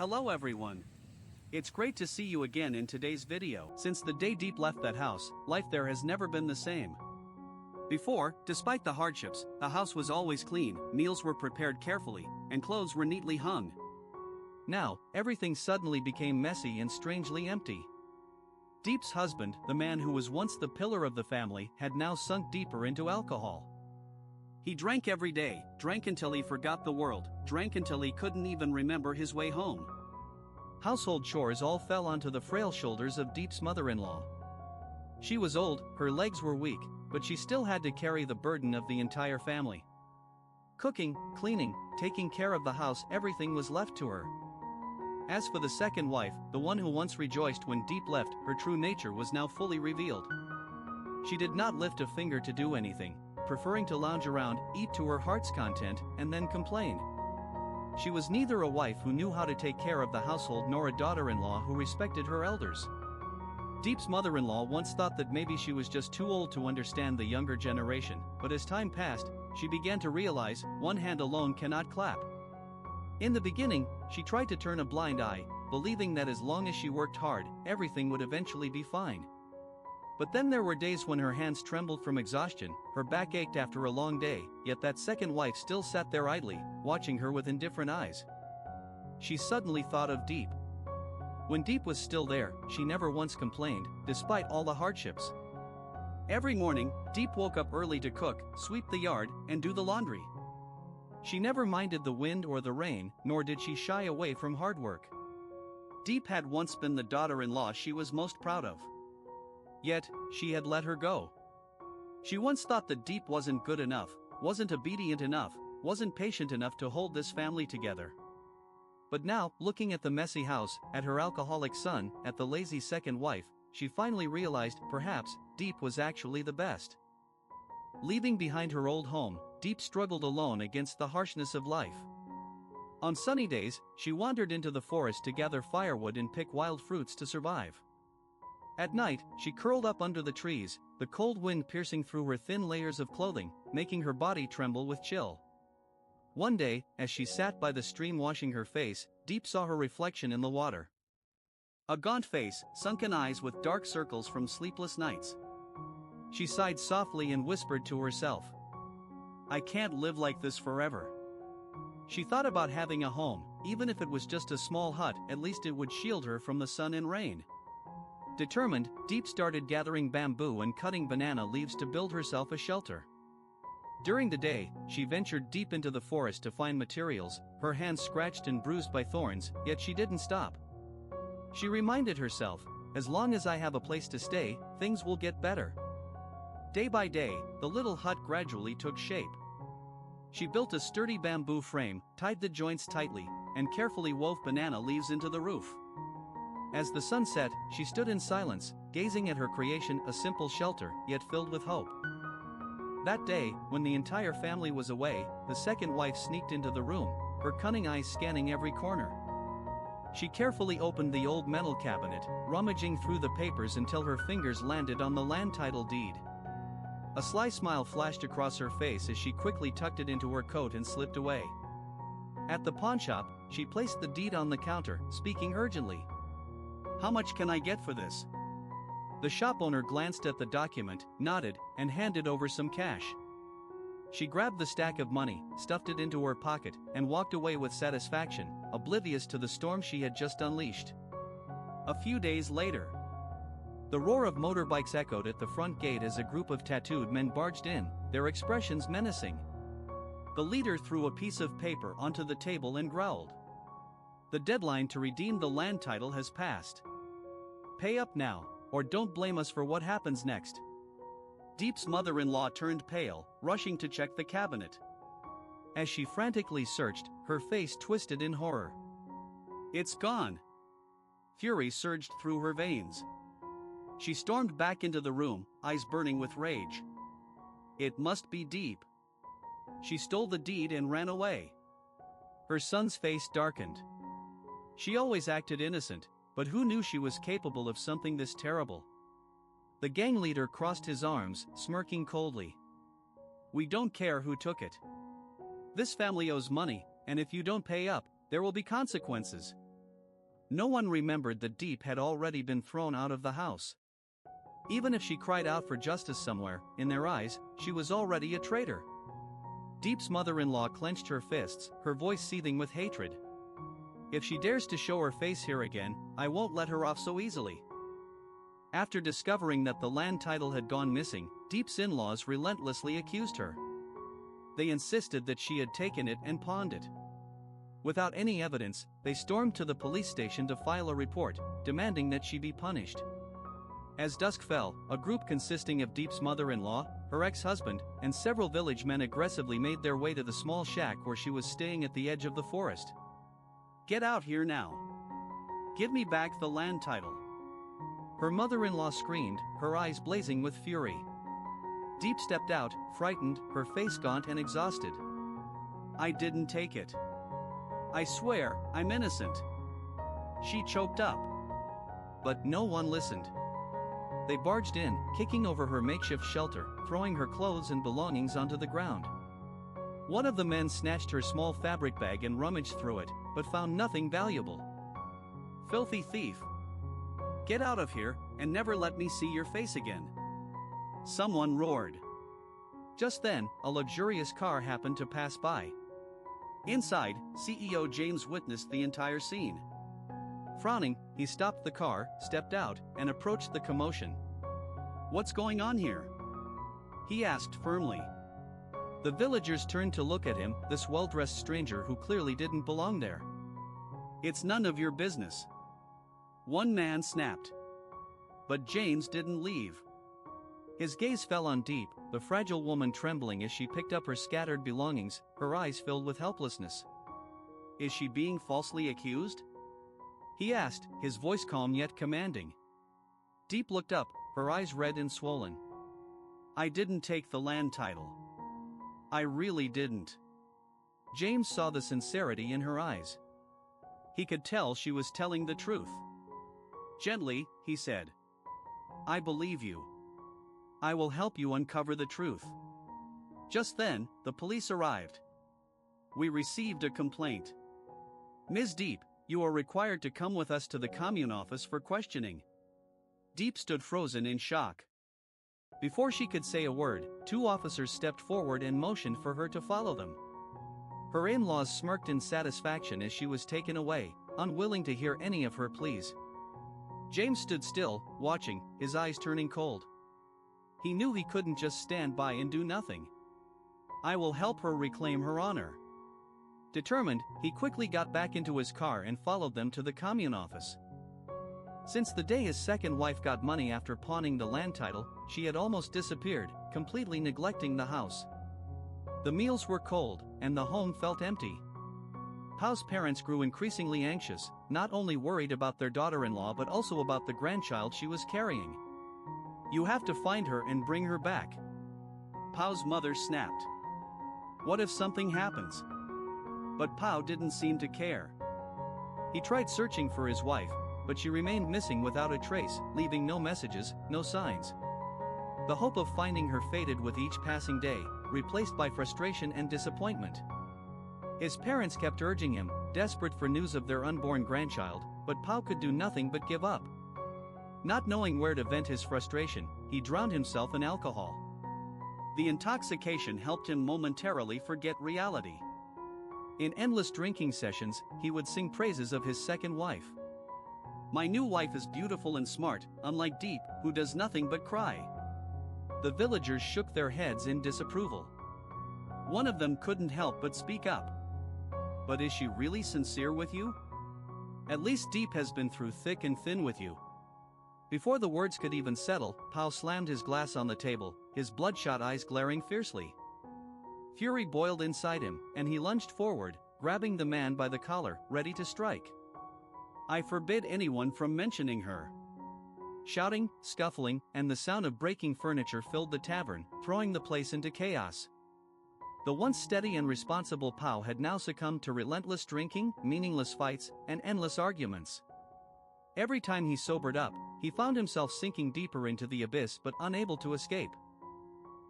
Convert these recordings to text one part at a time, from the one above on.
Hello everyone. It's great to see you again in today's video. Since the day Diep left that house, life there has never been the same. Before, despite the hardships, the house was always clean, meals were prepared carefully, and clothes were neatly hung. Now, everything suddenly became messy and strangely empty. Diep's husband, the man who was once the pillar of the family, had now sunk deeper into alcohol. He drank every day, drank until he forgot the world, drank until he couldn't even remember his way home. Household chores all fell onto the frail shoulders of Diep's mother-in-law. She was old, her legs were weak, but she still had to carry the burden of the entire family. Cooking, cleaning, taking care of the house, everything was left to her. As for the second wife, the one who once rejoiced when Diep left, her true nature was now fully revealed. She did not lift a finger to do anything, preferring to lounge around, eat to her heart's content, and then complain. She was neither a wife who knew how to take care of the household nor a daughter-in-law who respected her elders. Diep's mother-in-law once thought that maybe she was just too old to understand the younger generation, but as time passed, she began to realize one hand alone cannot clap. In the beginning, she tried to turn a blind eye, believing that as long as she worked hard, everything would eventually be fine. But then there were days when her hands trembled from exhaustion, her back ached after a long day, yet that second wife still sat there idly, watching her with indifferent eyes. She suddenly thought of Diep. When Diep was still there, she never once complained, despite all the hardships. Every morning, Diep woke up early to cook, sweep the yard, and do the laundry. She never minded the wind or the rain, nor did she shy away from hard work. Diep had once been the daughter-in-law she was most proud of. Yet, she had let her go. She once thought that Diep wasn't good enough, wasn't obedient enough, wasn't patient enough to hold this family together. But now, looking at the messy house, at her alcoholic son, at the lazy second wife, she finally realized perhaps Diep was actually the best. Leaving behind her old home, Diep struggled alone against the harshness of life. On sunny days, she wandered into the forest to gather firewood and pick wild fruits to survive. At night, she curled up under the trees, the cold wind piercing through her thin layers of clothing, making her body tremble with chill. One day, as she sat by the stream washing her face, Diep saw her reflection in the water. A gaunt face, sunken eyes with dark circles from sleepless nights. She sighed softly and whispered to herself, "I can't live like this forever." She thought about having a home, even if it was just a small hut, at least it would shield her from the sun and rain. Determined, Diep started gathering bamboo and cutting banana leaves to build herself a shelter. During the day, she ventured deep into the forest to find materials, her hands scratched and bruised by thorns, yet she didn't stop. She reminded herself, as long as I have a place to stay, things will get better. Day by day, the little hut gradually took shape. She built a sturdy bamboo frame, tied the joints tightly, and carefully wove banana leaves into the roof. As the sun set, she stood in silence, gazing at her creation, a simple shelter, yet filled with hope. That day, when the entire family was away, the second wife sneaked into the room, her cunning eyes scanning every corner. She carefully opened the old metal cabinet, rummaging through the papers until her fingers landed on the land title deed. A sly smile flashed across her face as she quickly tucked it into her coat and slipped away. At the pawnshop, she placed the deed on the counter, speaking urgently. "How much can I get for this?" The shop owner glanced at the document, nodded, and handed over some cash. She grabbed the stack of money, stuffed it into her pocket, and walked away with satisfaction, oblivious to the storm she had just unleashed. A few days later, the roar of motorbikes echoed at the front gate as a group of tattooed men barged in, their expressions menacing. The leader threw a piece of paper onto the table and growled. "The deadline to redeem the land title has passed. Pay up now, or don't blame us for what happens next." Diep's mother-in-law turned pale, rushing to check the cabinet. As she frantically searched, her face twisted in horror. "It's gone!" Fury surged through her veins. She stormed back into the room, eyes burning with rage. It must be Diep. She stole the deed and ran away. Her son's face darkened. She always acted innocent, but who knew she was capable of something this terrible? The gang leader crossed his arms, smirking coldly. "We don't care who took it. This family owes money, and if you don't pay up, there will be consequences." No one remembered that Diep had already been thrown out of the house. Even if she cried out for justice somewhere, in their eyes, she was already a traitor. Diep's mother-in-law clenched her fists, her voice seething with hatred. If she dares to show her face here again, I won't let her off so easily. After discovering that the land title had gone missing, Diep's in-laws relentlessly accused her. They insisted that she had taken it and pawned it. Without any evidence, they stormed to the police station to file a report, demanding that she be punished. As dusk fell, a group consisting of Diep's mother-in-law, her ex-husband, and several village men aggressively made their way to the small shack where she was staying at the edge of the forest. "Get out here now. Give me back the land title," her mother-in-law screamed, her eyes blazing with fury. Diep stepped out, frightened, her face gaunt and exhausted. "I didn't take it. I swear, I'm innocent," she choked up. But no one listened. They barged in, kicking over her makeshift shelter, throwing her clothes and belongings onto the ground. One of the men snatched her small fabric bag and rummaged through it, but found nothing valuable. "Filthy thief! Get out of here, and never let me see your face again," someone roared. Just then, a luxurious car happened to pass by. Inside, CEO James witnessed the entire scene. Frowning, he stopped the car, stepped out, and approached the commotion. "What's going on here?" he asked firmly. The villagers turned to look at him, this well-dressed stranger who clearly didn't belong there. "It's none of your business," one man snapped. But James didn't leave. His gaze fell on Diep, the fragile woman trembling as she picked up her scattered belongings, her eyes filled with helplessness. "Is she being falsely accused?" he asked, his voice calm yet commanding. Diep looked up, her eyes red and swollen. "I didn't take the land title. I really didn't." James saw the sincerity in her eyes. He could tell she was telling the truth. Gently, he said, "I believe you. I will help you uncover the truth." Just then, the police arrived. "We received a complaint. Ms. Diep, you are required to come with us to the commune office for questioning." Diep stood frozen in shock. Before she could say a word, two officers stepped forward and motioned for her to follow them. Her in-laws smirked in satisfaction as she was taken away, unwilling to hear any of her pleas. James stood still, watching, his eyes turning cold. He knew he couldn't just stand by and do nothing. "I will help her reclaim her honor." Determined, he quickly got back into his car and followed them to the commune office. Since the day his second wife got money after pawning the land title, she had almost disappeared, completely neglecting the house. The meals were cold, and the home felt empty. Pau's parents grew increasingly anxious, not only worried about their daughter-in-law but also about the grandchild she was carrying. "You have to find her and bring her back," Pau's mother snapped. "What if something happens?" But Pau didn't seem to care. He tried searching for his wife, but she remained missing without a trace, leaving no messages, no signs. The hope of finding her faded with each passing day, replaced by frustration and disappointment. His parents kept urging him, desperate for news of their unborn grandchild, but Pau could do nothing but give up. Not knowing where to vent his frustration, he drowned himself in alcohol. The intoxication helped him momentarily forget reality. In endless drinking sessions, he would sing praises of his second wife. "My new wife is beautiful and smart, unlike Diep, who does nothing but cry." The villagers shook their heads in disapproval. One of them couldn't help but speak up. "But is she really sincere with you? At least Diep has been through thick and thin with you." Before the words could even settle, Pau slammed his glass on the table, his bloodshot eyes glaring fiercely. Fury boiled inside him, and he lunged forward, grabbing the man by the collar, ready to strike. "I forbid anyone from mentioning her." Shouting, scuffling, and the sound of breaking furniture filled the tavern, throwing the place into chaos. The once steady and responsible Pau had now succumbed to relentless drinking, meaningless fights, and endless arguments. Every time he sobered up, he found himself sinking deeper into the abyss but unable to escape.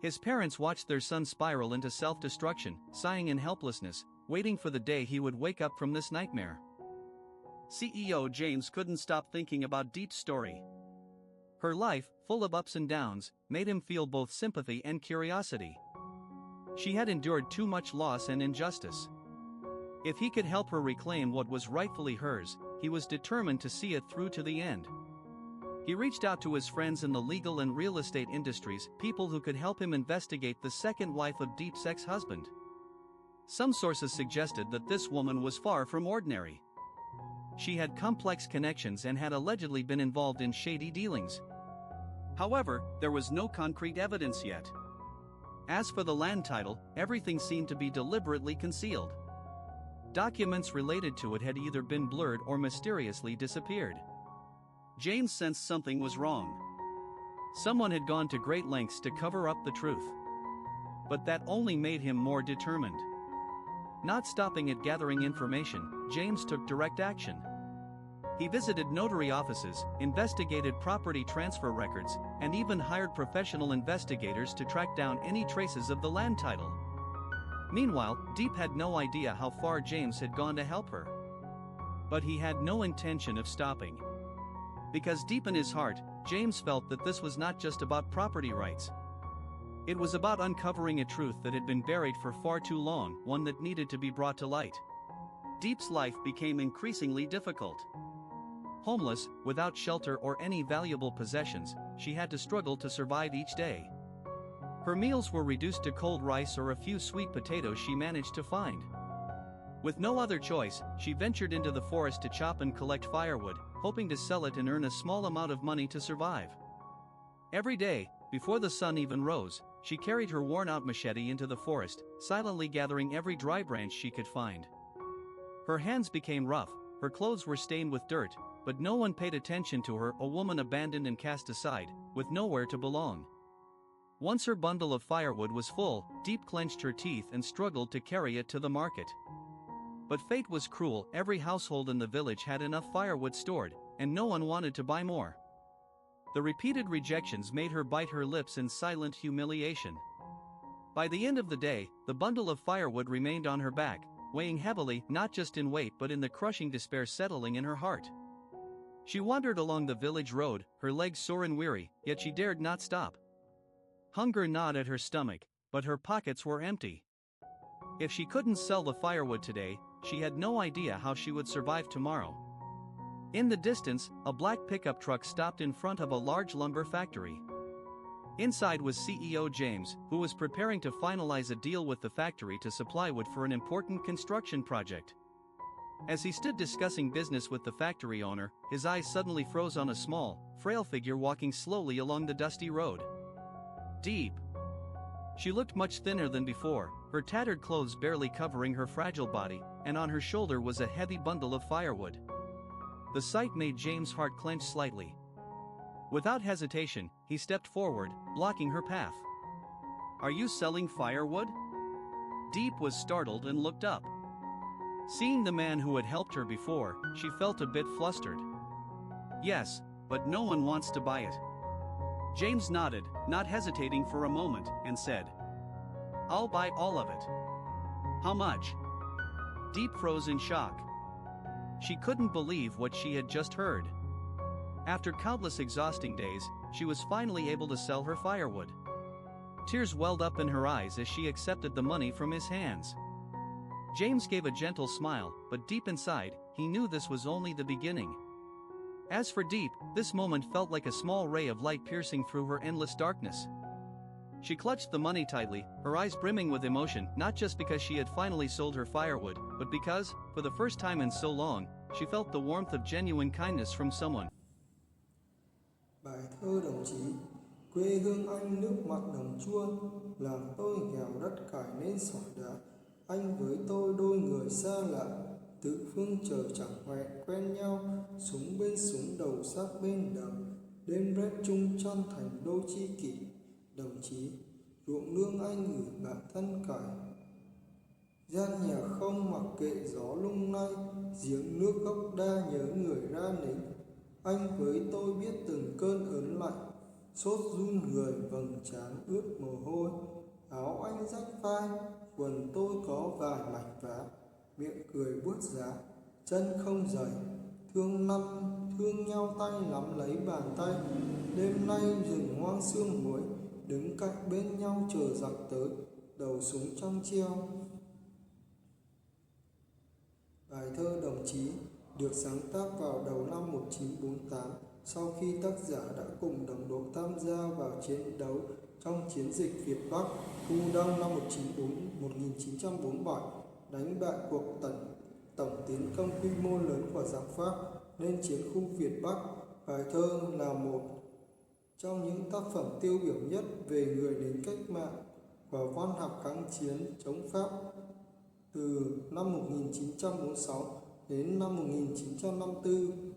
His parents watched their son spiral into self-destruction, sighing in helplessness, waiting for the day he would wake up from this nightmare. CEO James couldn't stop thinking about Diep's story. Her life, full of ups and downs, made him feel both sympathy and curiosity. She had endured too much loss and injustice. If he could help her reclaim what was rightfully hers, he was determined to see it through to the end. He reached out to his friends in the legal and real estate industries, people who could help him investigate the second wife of Diep's ex-husband. Some sources suggested that this woman was far from ordinary. She had complex connections and had allegedly been involved in shady dealings. However, there was no concrete evidence yet. As for the land title, everything seemed to be deliberately concealed. Documents related to it had either been blurred or mysteriously disappeared. James sensed something was wrong. Someone had gone to great lengths to cover up the truth. But that only made him more determined. Not stopping at gathering information, James took direct action. He visited notary offices, investigated property transfer records, and even hired professional investigators to track down any traces of the land title. Meanwhile, Diep had no idea how far James had gone to help her. But he had no intention of stopping. Because deep in his heart, James felt that this was not just about property rights. It was about uncovering a truth that had been buried for far too long, one that needed to be brought to light. Diep's life became increasingly difficult. Homeless, without shelter or any valuable possessions, she had to struggle to survive each day. Her meals were reduced to cold rice or a few sweet potatoes she managed to find. With no other choice, she ventured into the forest to chop and collect firewood, hoping to sell it and earn a small amount of money to survive. Every day, before the sun even rose, she carried her worn-out machete into the forest, silently gathering every dry branch she could find. Her hands became rough, her clothes were stained with dirt, but no one paid attention to her, a woman abandoned and cast aside, with nowhere to belong. Once her bundle of firewood was full, Diep clenched her teeth and struggled to carry it to the market. But fate was cruel, every household in the village had enough firewood stored, and no one wanted to buy more. The repeated rejections made her bite her lips in silent humiliation. By the end of the day, the bundle of firewood remained on her back, weighing heavily, not just in weight but in the crushing despair settling in her heart. She wandered along the village road, her legs sore and weary, yet she dared not stop. Hunger gnawed at her stomach, but her pockets were empty. If she couldn't sell the firewood today, she had no idea how she would survive tomorrow. In the distance, a black pickup truck stopped in front of a large lumber factory. Inside was CEO James, who was preparing to finalize a deal with the factory to supply wood for an important construction project. As he stood discussing business with the factory owner, his eyes suddenly froze on a small, frail figure walking slowly along the dusty road. Diep. She looked much thinner than before, her tattered clothes barely covering her fragile body, and on her shoulder was a heavy bundle of firewood. The sight made James' heart clench slightly. Without hesitation, he stepped forward, blocking her path. "Are you selling firewood?" Diep was startled and looked up. Seeing the man who had helped her before, she felt a bit flustered. "Yes, but no one wants to buy it." James nodded, not hesitating for a moment, and said, "I'll buy all of it." "How much?" Diep froze in shock. She couldn't believe what she had just heard. After countless exhausting days, she was finally able to sell her firewood. Tears welled up in her eyes as she accepted the money from his hands. James gave a gentle smile, but deep inside, he knew this was only the beginning. As for Diep, this moment felt like a small ray of light piercing through her endless darkness. She clutched the money tightly, her eyes brimming with emotion, not just because she had finally sold her firewood, but because, for the first time in so long, she felt the warmth of genuine kindness from someone. Bài thơ đồng chí, quê hương anh nước mặn đồng chua, làng tôi nghèo đất cải nên sỏi đá. Anh với tôi đôi người xa lạ, tự phương trời chẳng hẹn quen nhau, súng bên súng đầu sát bên đầu, đêm rét chung chăn thành đôi tri kỷ. Đồng chí, ruộng nương anh gửi bạn thân cải, gian nhà không mặc kệ gió lung lay, giếng nước gốc đa nhớ người ra nính. Anh với tôi biết từng cơn ớn lạnh, sốt run người vầng trán ướt mồ hôi. Áo anh rách vai, quần tôi có vài mảnh vá, miệng cười buốt giá, chân không dày, thương nhau tay nắm lấy bàn tay. Đêm nay rừng hoang sương muối, đứng cạnh bên nhau chờ giặc tới, đầu súng trong treo. Bài thơ Đồng Chí được sáng tác vào đầu năm 1948 sau khi tác giả đã cùng đồng đội tham gia vào chiến đấu trong chiến dịch Việt Bắc Thu Đông năm 1947, đánh bại cuộc tổng tiến công quy mô lớn của giặc Pháp lên chiến khu Việt Bắc. Bài thơ là một trong những tác phẩm tiêu biểu nhất về người lính cách mạng và văn học kháng chiến chống Pháp từ năm 1946 đến năm 1954.